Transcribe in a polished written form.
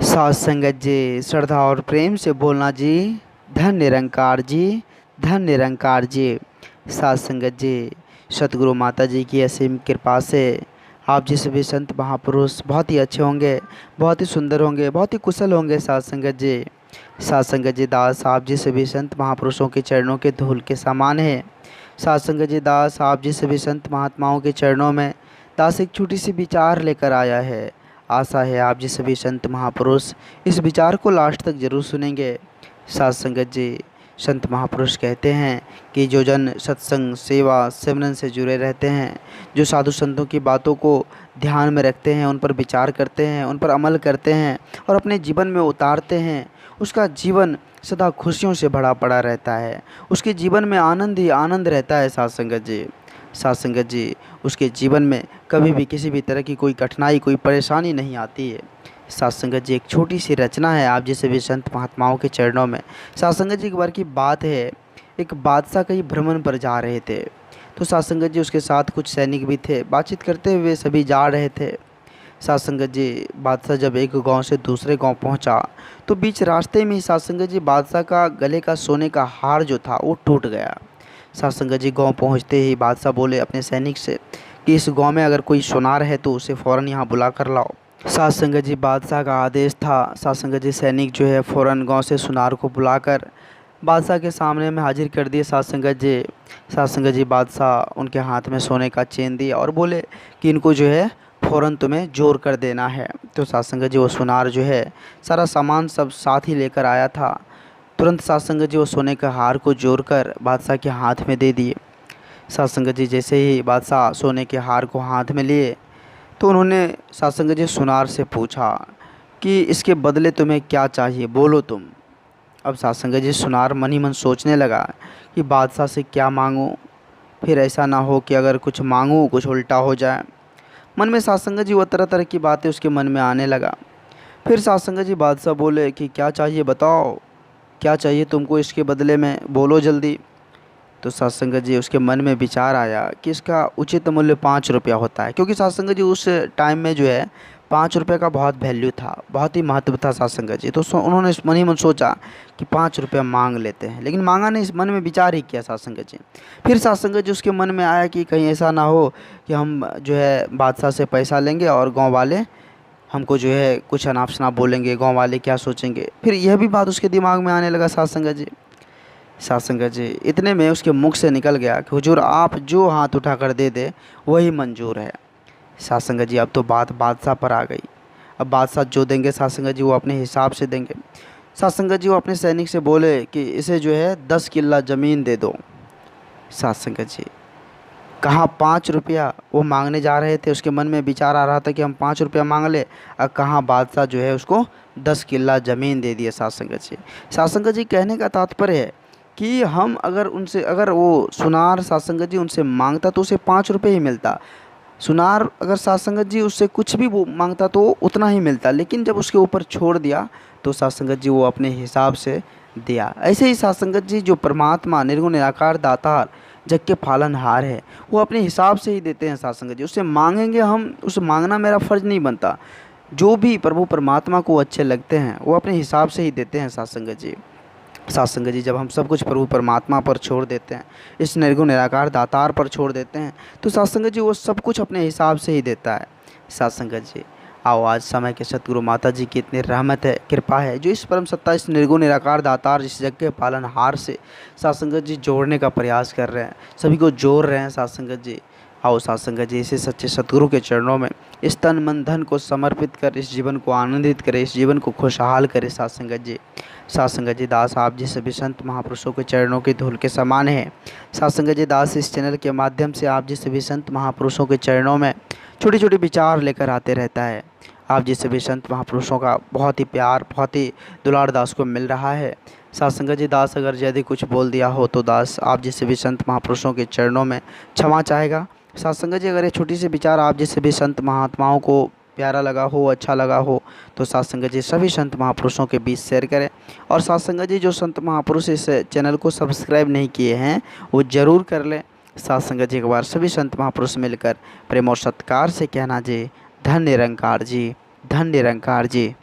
साथ संगत जी, श्रद्धा और प्रेम से बोलना जी। धन निरंकार जी, धन निरंकार जी। साथ संगत जी, सतगुरु माता जी की असीम कृपा से आप जी सभी संत महापुरुष बहुत ही अच्छे होंगे, बहुत ही सुंदर होंगे, बहुत ही कुशल होंगे। साथ संगत जी, साथ संगत जी दास आप जी सभी संत महापुरुषों के चरणों के धूल के समान है। साथ संगत जी दास आप जी सभी संत महात्माओं के चरणों में दास एक छोटी सी विचार लेकर आया है। आशा है आप जी सभी संत महापुरुष इस विचार को लास्ट तक जरूर सुनेंगे। साथ संगत जी, संत महापुरुष कहते हैं कि जो जन सत्संग सेवा सिमरन से जुड़े रहते हैं, जो साधु संतों की बातों को ध्यान में रखते हैं, उन पर विचार करते हैं, उन पर अमल करते हैं और अपने जीवन में उतारते हैं, उसका जीवन सदा खुशियों से भरा पड़ा रहता है। उसके जीवन में आनंद ही आनंद रहता है। साथ संगत जी, साथ संगत जी, उसके जीवन में कभी भी किसी भी तरह की कोई कठिनाई कोई परेशानी नहीं आती है। साथ संगत जी, एक छोटी सी रचना है आप जैसे भी संत महात्माओं के चरणों में। साथ संगत जी, एक बार की बात है, एक बादशाह कहीं भ्रमण पर जा रहे थे। तो साथ संगत जी, उसके साथ कुछ सैनिक भी थे। बातचीत करते हुए सभी जा रहे थे। साथ संगत जी, बादशाह जब एक गांव से दूसरे गांव पहुंचा तो बीच रास्ते में ही साथ संगत जी बादशाह का गले का सोने का हार जो था वो टूट गया। साथ संगत जी, गांव पहुंचते ही बादशाह बोले अपने सैनिक से कि इस गांव में अगर कोई सुनार है तो उसे फ़ौरन यहाँ बुला कर लाओ। साथ संगत जी, बादशाह का आदेश था। साथ संगत जी, सैनिक जो है फ़ौरन गांव से सुनार को बुलाकर बादशाह के सामने में हाजिर कर दिए। साथ संगत जी, साथ संगत जी, बादशाह उनके हाथ में सोने का चेन दिया और बोले कि इनको जो है फ़ौरन तुम्हें जोड़ कर देना है। तो साथ संगत जी, वो सुनार जो है सारा सामान सब साथ ही लेकर आया था। तुरंत साथ संगत जी वो सोने के हार को जोड़कर बादशाह के हाथ में दे दिए। साथ संगत जी, जैसे ही बादशाह सोने के हार को हाथ में लिए तो उन्होंने साथ संगत जी सुनार से पूछा कि इसके बदले तुम्हें क्या चाहिए, बोलो तुम। अब साथ संगत जी, सुनार मन ही मन सोचने लगा कि बादशाह से क्या मांगूं, फिर ऐसा ना हो कि अगर कुछ मांगूं कुछ उल्टा हो जाए। मन में साथ संगत जी वो तरह तरह की बातें उसके मन में आने लगा। फिर साथ संगत जी बादशाह बोले कि क्या चाहिए बताओ, क्या चाहिए तुमको इसके बदले में, बोलो जल्दी। तो साथ संगत जी, उसके मन में विचार आया कि इसका उचित मूल्य 5 रुपया होता है, क्योंकि साथ संगत जी उस टाइम में जो है 5 रुपये का बहुत वैल्यू था, बहुत ही महत्व था साथ संगत जी। तो उन्होंने मन ही मन सोचा कि 5 रुपया मांग लेते हैं, लेकिन मांगा नहीं, इस मन में विचार ही किया साथ संगत जी। फिर साथ संगत जी उसके मन में आया कि कहीं ऐसा ना हो कि हम जो है बादशाह से पैसा लेंगे और गाँव वाले हमको जो है कुछ अनाप शनाप बोलेंगे, गाँव वाले क्या सोचेंगे। फिर यह भी बात उसके दिमाग में आने लगा साथ संगत जी। साथ संगत जी, इतने में उसके मुख से निकल गया कि हुजूर आप जो हाथ उठाकर दे दे वही मंजूर है। साथ संगत जी, अब तो बात बादशाह पर आ गई। अब बादशाह जो देंगे साथ संगत जी वो अपने हिसाब से देंगे। साथ संगत जी वो अपने सैनिक से बोले कि इसे जो है 10 किल्ला ज़मीन दे दो। साथ संगत जी, कहाँ 5 रुपया वो मांगने जा रहे थे, उसके मन में विचार आ रहा था कि हम 5 रुपया मांग ले, और कहाँ बादशाह जो है उसको 10 किल्ला ज़मीन दे दिए। साथ संगत जी, साथ संगत जी, कहने का तात्पर्य है कि हम अगर उनसे, अगर वो सुनार साथ संगत जी उनसे मांगता तो उसे 5 रुपये ही मिलता। सुनार अगर साथ संगत जी उससे कुछ भी वो मांगता तो उतना ही मिलता, लेकिन जब उसके ऊपर छोड़ दिया तो साथ संगत जी वो अपने हिसाब से दिया। ऐसे ही साथ संगत जी, जो परमात्मा निर्गुण निराकार दातार जग के पालनहार है, वो अपने हिसाब से ही देते हैं। साथ संगत जी, उससे मांगेंगे हम, उससे मांगना मेरा फ़र्ज़ नहीं बनता। जो भी प्रभु परमात्मा को अच्छे लगते हैं वो अपने हिसाब से ही देते हैं। साथ संगत जी, साथ संगत जी, जब हम सब कुछ प्रभु परमात्मा पर छोड़ देते हैं, इस निर्गुण निराकार दातार पर छोड़ देते हैं, तो साथ संगत जी वो सब कुछ अपने हिसाब से ही देता है। साथ संगत जी, आओ आज समय के सतगुरु माता जी की इतनी रहमत है, कृपा है, जो इस परम सत्ता, इस निर्गुण निराकार दातार, इस जग के पालनहार से साथ संगत जी जोड़ने का प्रयास कर रहे हैं, सभी को जोड़ रहे हैं। साथ संगत जी, आओ साथ संगत जी, इसे सच्चे सतगुरु के चरणों में इस तन मन धन को समर्पित कर इस जीवन को आनंदित करें, इस जीवन को खुशहाल करें। साथ संगत जी, साथ संगत जी, दास आप जी सभी संत महापुरुषों के चरणों की धूल के समान है। साथ संगत जी, दास इस चैनल के माध्यम से आप जी सभी संत महापुरुषों के चरणों में छोटे छोटे विचार लेकर आते रहता है। आप जी सभी संत महापुरुषों का बहुत ही प्यार, बहुत ही दुलार दास को मिल रहा है। साथ संगत जी, दास अगर यदि कुछ बोल दिया हो तो दास आप जी सभी संत महापुरुषों के चरणों में क्षमा चाहेगा। साथ संगत जी, अगर ये छोटी सी विचार आप जैसे भी संत महात्माओं को प्यारा लगा हो, अच्छा लगा हो, तो साथ संगत जी सभी संत महापुरुषों के बीच शेयर करें। और साथ संगत जी, जो संत महापुरुष इस चैनल को सब्सक्राइब नहीं किए हैं वो ज़रूर कर लें। साथ संगत जी, एक बार सभी संत महापुरुष मिलकर प्रेम और सत्कार से कहना जी, धन निरंकार जी, धन निरंकार जी।